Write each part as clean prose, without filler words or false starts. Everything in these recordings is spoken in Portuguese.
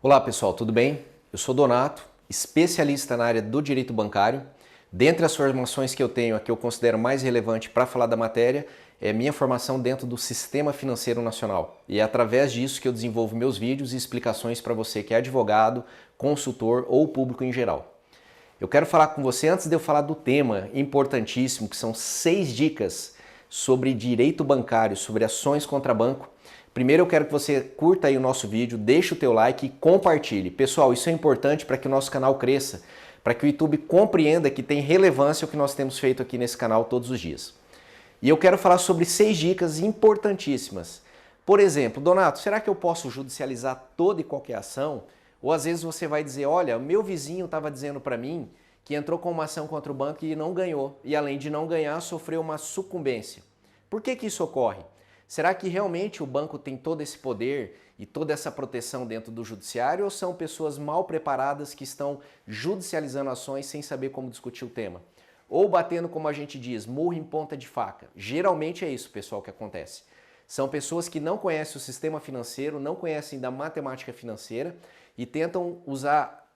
Olá pessoal, tudo bem? Eu sou Donato, especialista na área do direito bancário. Dentre as formações que eu tenho, a que eu considero mais relevante para falar da matéria é minha formação dentro do Sistema Financeiro Nacional. E é através disso que eu desenvolvo meus vídeos e explicações para você que é advogado, consultor ou público em geral. Eu quero falar com você, antes de eu falar do tema importantíssimo, que são 6 dicas sobre direito bancário, sobre ações contra banco. Primeiro eu quero que você curta aí o nosso vídeo, deixe o teu like e compartilhe. Pessoal, isso é importante para que o nosso canal cresça, para que o YouTube compreenda que tem relevância o que nós temos feito aqui nesse canal todos os dias. E eu quero falar sobre 6 dicas importantíssimas. Por exemplo, Donato, será que eu posso judicializar toda e qualquer ação? Ou às vezes você vai dizer, olha, meu vizinho estava dizendo para mim que entrou com uma ação contra o banco e não ganhou. E além de não ganhar, sofreu uma sucumbência. Por que isso ocorre? Será que realmente o banco tem todo esse poder e toda essa proteção dentro do judiciário ou são pessoas mal preparadas que estão judicializando ações sem saber como discutir o tema? Ou batendo, como a gente diz, murro em ponta de faca. Geralmente é isso, pessoal, que acontece. São pessoas que não conhecem o sistema financeiro, não conhecem da matemática financeira e tentam usar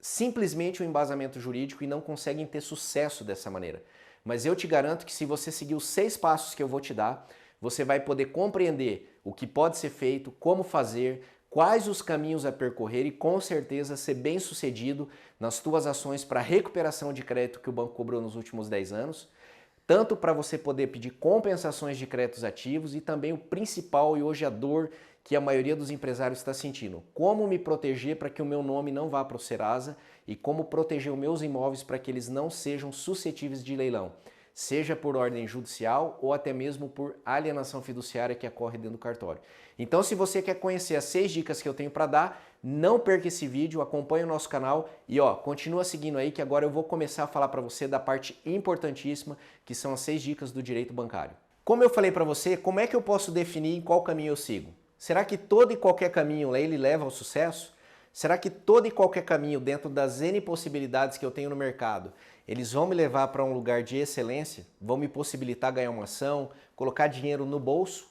simplesmente o embasamento jurídico e não conseguem ter sucesso dessa maneira. Mas eu te garanto que se você seguir os 6 passos que eu vou te dar, você vai poder compreender o que pode ser feito, como fazer, quais os caminhos a percorrer e com certeza ser bem sucedido nas tuas ações para recuperação de crédito que o banco cobrou nos últimos 10 anos, tanto para você poder pedir compensações de créditos ativos e também o principal e hoje a dor que a maioria dos empresários está sentindo. Como me proteger para que o meu nome não vá para o Serasa e como proteger os meus imóveis para que eles não sejam suscetíveis de leilão, seja por ordem judicial ou até mesmo por alienação fiduciária que ocorre dentro do cartório. Então, se você quer conhecer as 6 dicas que eu tenho para dar, não perca esse vídeo, acompanhe o nosso canal e continua seguindo aí que agora eu vou começar a falar para você da parte importantíssima que são as 6 dicas do direito bancário. Como eu falei para você, como é que eu posso definir em qual caminho eu sigo? Será que todo e qualquer caminho ele leva ao sucesso? Será que todo e qualquer caminho dentro das N possibilidades que eu tenho no mercado, eles vão me levar para um lugar de excelência? Vão me possibilitar ganhar uma ação, colocar dinheiro no bolso,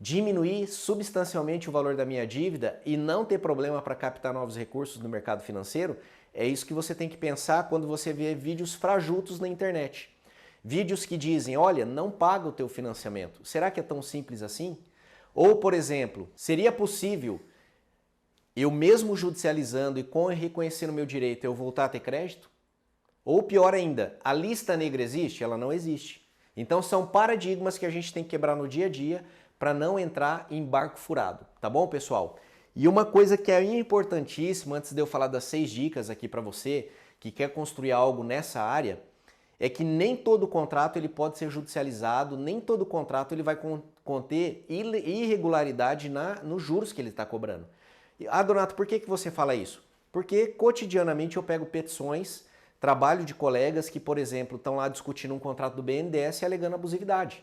diminuir substancialmente o valor da minha dívida e não ter problema para captar novos recursos no mercado financeiro? É isso que você tem que pensar quando você vê vídeos fajutos na internet. Vídeos que dizem, olha, não paga o teu financiamento. Será que é tão simples assim? Ou, por exemplo, seria possível eu mesmo judicializando e reconhecendo meu direito, eu voltar a ter crédito? Ou pior ainda, a lista negra existe? Ela não existe. Então são paradigmas que a gente tem que quebrar no dia a dia para não entrar em barco furado, tá bom, pessoal? E uma coisa que é importantíssima, antes de eu falar das 6 dicas aqui para você que quer construir algo nessa área, é que nem todo contrato ele pode ser judicializado, nem todo contrato ele vai conter irregularidade nos juros que ele está cobrando. Ah, Donato, por que você fala isso? Porque cotidianamente eu pego petições, trabalho de colegas que, por exemplo, estão lá discutindo um contrato do BNDES e alegando abusividade.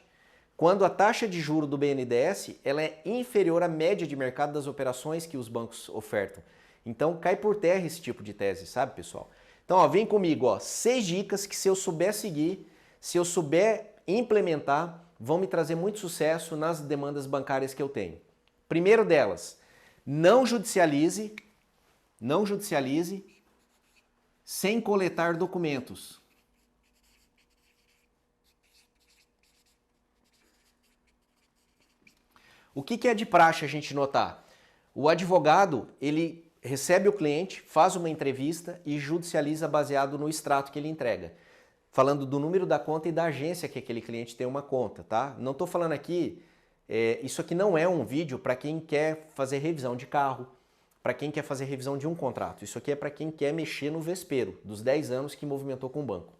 Quando a taxa de juro do BNDES ela é inferior à média de mercado das operações que os bancos ofertam. Então cai por terra esse tipo de tese, sabe, pessoal? Então, vem comigo, 6 dicas que se eu souber seguir, se eu souber implementar, vão me trazer muito sucesso nas demandas bancárias que eu tenho. Primeiro delas, não judicialize sem coletar documentos. O que é de praxe a gente notar? O advogado, ele recebe o cliente, faz uma entrevista e judicializa baseado no extrato que ele entrega. Falando do número da conta e da agência que aquele cliente tem uma conta, tá? Não estou falando aqui, isso aqui não é um vídeo para quem quer fazer revisão de carro, para quem quer fazer revisão de um contrato. Isso aqui é para quem quer mexer no vespeiro, dos 10 anos que movimentou com o banco.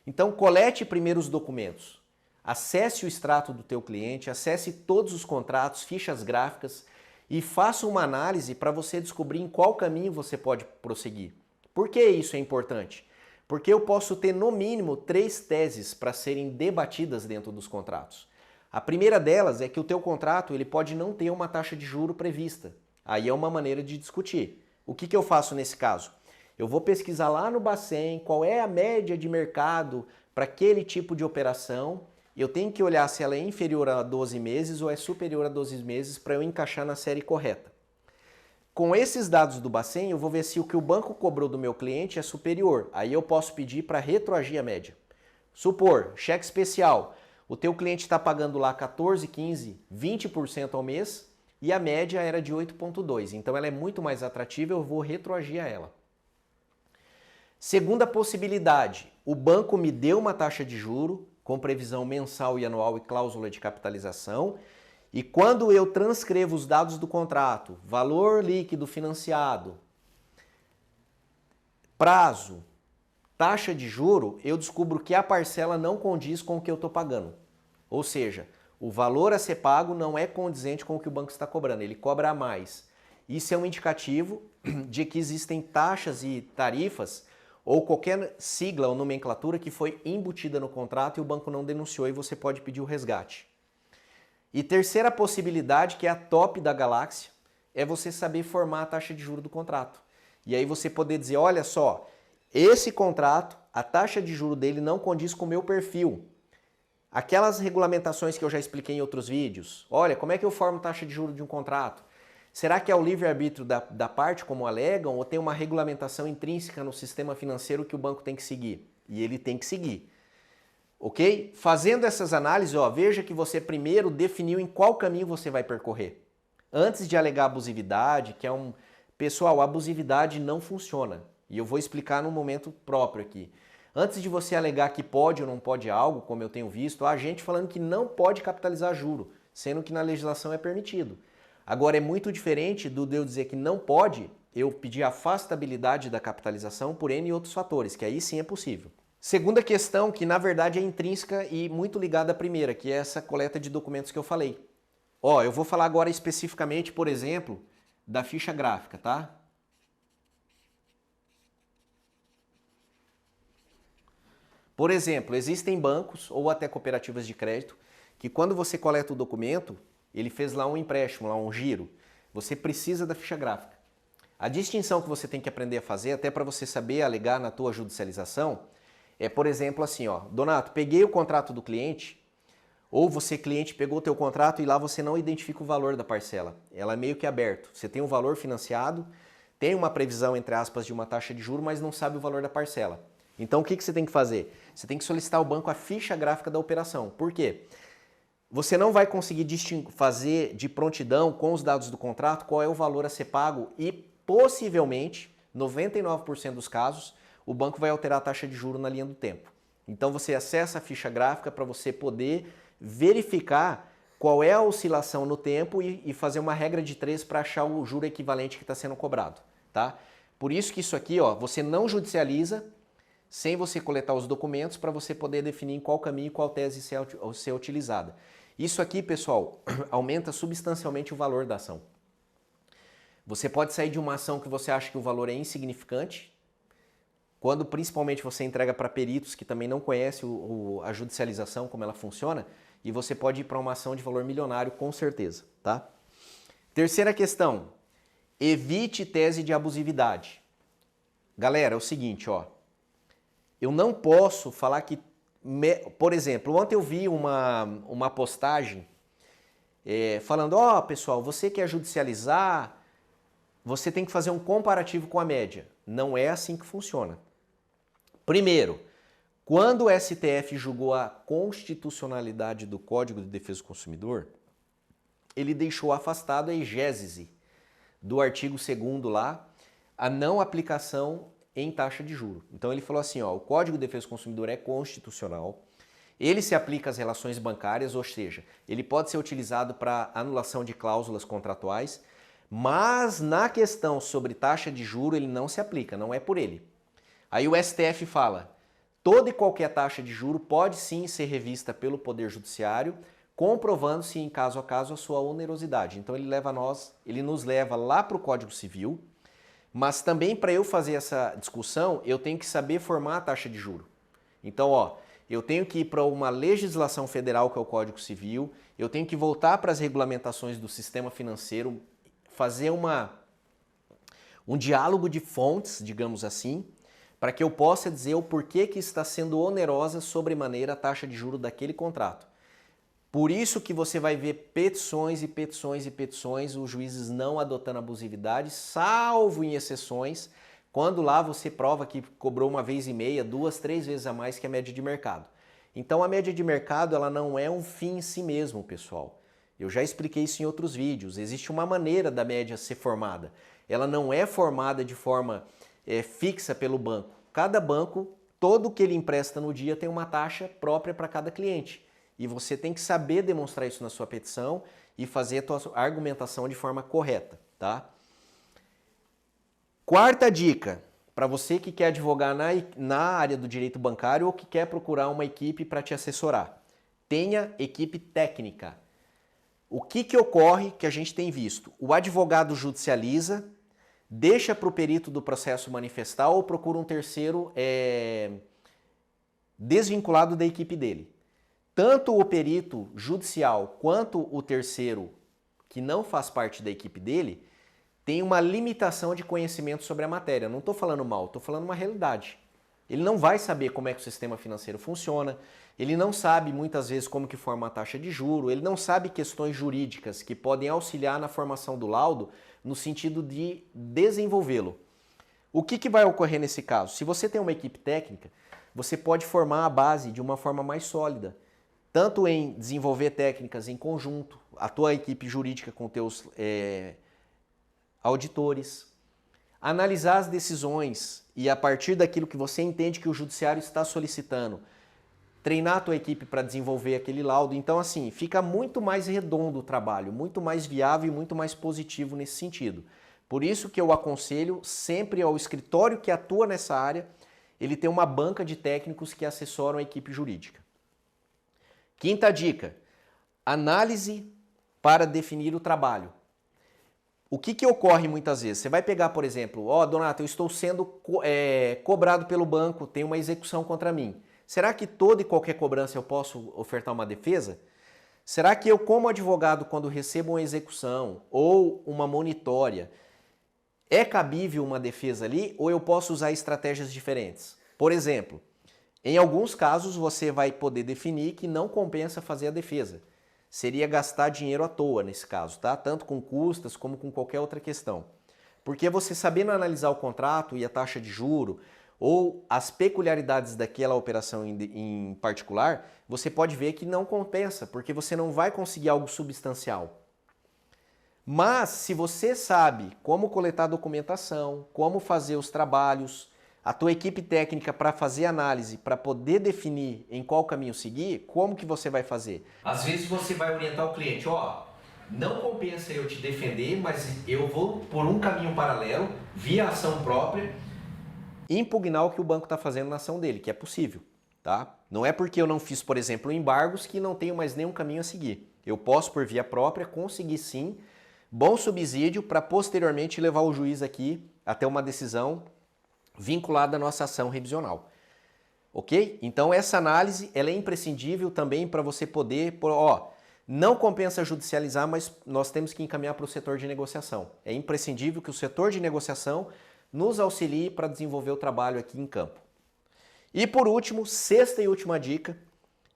Então, colete primeiro os documentos. Acesse o extrato do teu cliente, acesse todos os contratos, fichas gráficas e faça uma análise para você descobrir em qual caminho você pode prosseguir. Por que isso é importante? Porque eu posso ter no mínimo 3 teses para serem debatidas dentro dos contratos. A primeira delas é que o teu contrato ele pode não ter uma taxa de juro prevista. Aí é uma maneira de discutir. O que eu faço nesse caso? Eu vou pesquisar lá no Bacen qual é a média de mercado para aquele tipo de operação. Eu tenho que olhar se ela é inferior a 12 meses ou é superior a 12 meses para eu encaixar na série correta. Com esses dados do Bacen, eu vou ver se o que o banco cobrou do meu cliente é superior. Aí eu posso pedir para retroagir a média. Supor, cheque especial. O teu cliente está pagando lá 14, 15, 20% ao mês e a média era de 8,2%. Então ela é muito mais atrativa, eu vou retroagir a ela. Segunda possibilidade, o banco me deu uma taxa de juro com previsão mensal e anual e cláusula de capitalização. E quando eu transcrevo os dados do contrato, valor líquido financiado, prazo, taxa de juro, eu descubro que a parcela não condiz com o que eu estou pagando. Ou seja, o valor a ser pago não é condizente com o que o banco está cobrando, ele cobra a mais. Isso é um indicativo de que existem taxas e tarifas ou qualquer sigla ou nomenclatura que foi embutida no contrato e o banco não denunciou e você pode pedir o resgate. E terceira possibilidade, que é a top da galáxia, é você saber formar a taxa de juros do contrato. E aí você poder dizer, olha só, esse contrato, a taxa de juros dele não condiz com o meu perfil. Aquelas regulamentações que eu já expliquei em outros vídeos, olha, como é que eu formo taxa de juros de um contrato? Será que é o livre-arbítrio da parte, como alegam, ou tem uma regulamentação intrínseca no sistema financeiro que o banco tem que seguir? E ele tem que seguir. Ok? Fazendo essas análises, ó, veja que você primeiro definiu em qual caminho você vai percorrer. Antes de alegar abusividade, que é um... Pessoal, a abusividade não funciona. E eu vou explicar num momento próprio aqui. Antes de você alegar que pode ou não pode algo, como eu tenho visto, há gente falando que não pode capitalizar juro, sendo que na legislação é permitido. Agora é muito diferente do de eu dizer que não pode, eu pedir a afastabilidade da capitalização por N outros fatores, que aí sim é possível. Segunda questão, que na verdade é intrínseca e muito ligada à primeira, que é essa coleta de documentos que eu falei. Ó, eu vou falar agora especificamente, por exemplo, da ficha gráfica, tá? Por exemplo, existem bancos ou até cooperativas de crédito que quando você coleta o documento, ele fez lá um empréstimo, lá um giro, você precisa da ficha gráfica. A distinção que você tem que aprender a fazer, até para você saber alegar na tua judicialização, é, por exemplo, assim, ó, Donato, peguei o contrato do cliente, ou você, cliente, pegou o teu contrato e lá você não identifica o valor da parcela. Ela é meio que aberto. Você tem um valor financiado, tem uma previsão, entre aspas, de uma taxa de juros, mas não sabe o valor da parcela. Então o que você tem que fazer? Você tem que solicitar ao banco a ficha gráfica da operação. Por quê? Você não vai conseguir fazer de prontidão com os dados do contrato qual é o valor a ser pago e possivelmente, 99% dos casos, o banco vai alterar a taxa de juros na linha do tempo. Então você acessa a ficha gráfica para você poder verificar qual é a oscilação no tempo e fazer uma regra de 3 para achar o juro equivalente que está sendo cobrado. Tá? Por isso que isso aqui, ó, você não judicializa sem você coletar os documentos para você poder definir em qual caminho e qual tese ser utilizada. Isso aqui, pessoal, aumenta substancialmente o valor da ação. Você pode sair de uma ação que você acha que o valor é insignificante, quando principalmente você entrega para peritos que também não conhecem a judicialização, como ela funciona, e você pode ir para uma ação de valor milionário com certeza, tá? Terceira questão, evite tese de abusividade. Galera, é o seguinte, ó, eu não posso falar que, por exemplo, ontem eu vi uma postagem falando, ó, pessoal, você quer judicializar, você tem que fazer um comparativo com a média. Não é assim que funciona. Primeiro, quando o STF julgou a constitucionalidade do Código de Defesa do Consumidor, ele deixou afastado a exégese do artigo 2º lá, a não aplicação em taxa de juro. Então ele falou assim, ó, o Código de Defesa do Consumidor é constitucional, ele se aplica às relações bancárias, ou seja, ele pode ser utilizado para anulação de cláusulas contratuais, mas na questão sobre taxa de juro ele não se aplica, não é por ele. Aí o STF fala, toda e qualquer taxa de juro pode sim ser revista pelo Poder Judiciário, comprovando-se em caso a caso a sua onerosidade. Então ele nos leva lá para o Código Civil, mas também para eu fazer essa discussão, eu tenho que saber formar a taxa de juro. Então, ó, eu tenho que ir para uma legislação federal, que é o Código Civil, eu tenho que voltar para as regulamentações do sistema financeiro, fazer um diálogo de fontes, digamos assim, para que eu possa dizer o porquê que está sendo onerosa sobremaneira a taxa de juro daquele contrato. Por isso que você vai ver petições e petições e petições, os juízes não adotando abusividade, salvo em exceções, quando lá você prova que cobrou uma vez e meia, 2, 3 vezes a mais que a média de mercado. Então a média de mercado ela não é um fim em si mesmo, pessoal. Eu já expliquei isso em outros vídeos. Existe uma maneira da média ser formada. Ela não é formada de forma fixa pelo banco. Cada banco, todo o que ele empresta no dia tem uma taxa própria para cada cliente. E você tem que saber demonstrar isso na sua petição e fazer a sua argumentação de forma correta, tá? Quarta dica, para você que quer advogar na área do direito bancário ou que quer procurar uma equipe para te assessorar. Tenha equipe técnica. O que ocorre que a gente tem visto? O advogado judicializa, deixa para o perito do processo manifestar ou procura um terceiro desvinculado da equipe dele. Tanto o perito judicial quanto o terceiro, que não faz parte da equipe dele, tem uma limitação de conhecimento sobre a matéria. Não estou falando mal, estou falando uma realidade. Ele não vai saber como é que o sistema financeiro funciona, ele não sabe muitas vezes como que forma a taxa de juro, ele não sabe questões jurídicas que podem auxiliar na formação do laudo no sentido de desenvolvê-lo. O que vai ocorrer nesse caso? Se você tem uma equipe técnica, você pode formar a base de uma forma mais sólida, tanto em desenvolver técnicas em conjunto, a tua equipe jurídica com teus auditores, analisar as decisões e a partir daquilo que você entende que o judiciário está solicitando, treinar a tua equipe para desenvolver aquele laudo. Então, assim, fica muito mais redondo o trabalho, muito mais viável e muito mais positivo nesse sentido. Por isso que eu aconselho sempre ao escritório que atua nessa área, ele tem uma banca de técnicos que assessoram a equipe jurídica. Quinta dica, análise para definir o trabalho. O que ocorre muitas vezes? Você vai pegar, por exemplo, Donato, eu estou sendo cobrado pelo banco, tem uma execução contra mim. Será que toda e qualquer cobrança eu posso ofertar uma defesa? Será que eu, como advogado, quando recebo uma execução ou uma monitória, é cabível uma defesa ali ou eu posso usar estratégias diferentes? Por exemplo, em alguns casos você vai poder definir que não compensa fazer a defesa. Seria gastar dinheiro à toa nesse caso, tá? Tanto com custas como com qualquer outra questão. Porque você sabendo analisar o contrato e a taxa de juro ou as peculiaridades daquela operação em particular, você pode ver que não compensa, porque você não vai conseguir algo substancial. Mas se você sabe como coletar documentação, como fazer os trabalhos, a tua equipe técnica para fazer análise, para poder definir em qual caminho seguir, como que você vai fazer? Às vezes você vai orientar o cliente, não compensa eu te defender, mas eu vou por um caminho paralelo, via ação própria, impugnar o que o banco está fazendo na ação dele, que é possível, tá? Não é porque eu não fiz, por exemplo, embargos que não tenho mais nenhum caminho a seguir. Eu posso, por via própria, conseguir sim bom subsídio para posteriormente levar o juiz aqui até uma decisão vinculada à nossa ação revisional. Ok? Então essa análise ela é imprescindível também para você poder, não compensa judicializar, mas nós temos que encaminhar para o setor de negociação. É imprescindível que o setor de negociação nos auxilie para desenvolver o trabalho aqui em campo. E por último, sexta e última dica,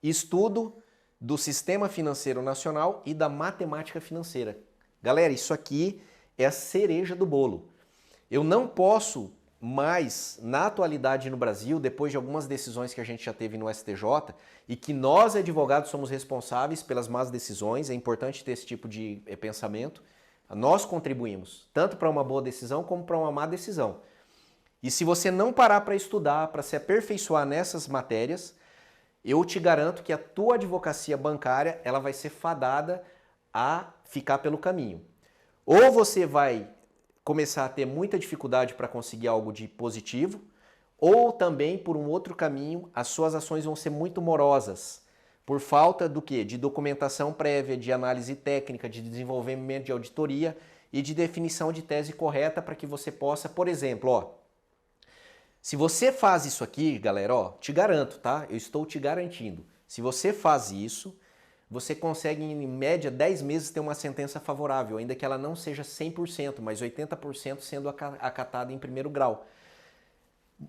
estudo do Sistema Financeiro Nacional e da matemática financeira. Galera, isso aqui é a cereja do bolo. Eu não posso mais, na atualidade no Brasil, depois de algumas decisões que a gente já teve no STJ, e que nós, advogados, somos responsáveis pelas más decisões, é importante ter esse tipo de pensamento, nós contribuímos, tanto para uma boa decisão como para uma má decisão. E se você não parar para estudar, para se aperfeiçoar nessas matérias, eu te garanto que a tua advocacia bancária ela vai ser fadada a ficar pelo caminho. Ou você vai começar a ter muita dificuldade para conseguir algo de positivo, ou também, por um outro caminho, as suas ações vão ser muito morosas, por falta do quê? De documentação prévia, de análise técnica, de desenvolvimento de auditoria e de definição de tese correta para que você possa, por exemplo, se você faz isso aqui, galera, te garanto, tá? Eu estou te garantindo. Se você faz isso, você consegue em média 10 meses ter uma sentença favorável, ainda que ela não seja 100%, mas 80% sendo acatada em primeiro grau.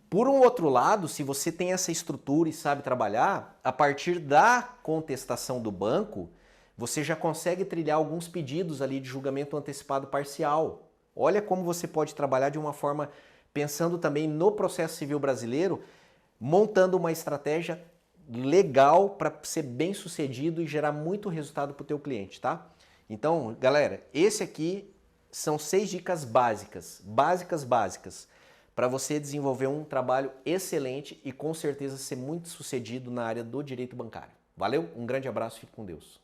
Por um outro lado, se você tem essa estrutura e sabe trabalhar, a partir da contestação do banco, você já consegue trilhar alguns pedidos ali de julgamento antecipado parcial. Olha como você pode trabalhar de uma forma pensando também no processo civil brasileiro, montando uma estratégia legal para ser bem sucedido e gerar muito resultado para o teu cliente, tá? Então, galera, esse aqui são 6 dicas básicas, para você desenvolver um trabalho excelente e com certeza ser muito sucedido na área do direito bancário. Valeu? Um grande abraço, fique com Deus.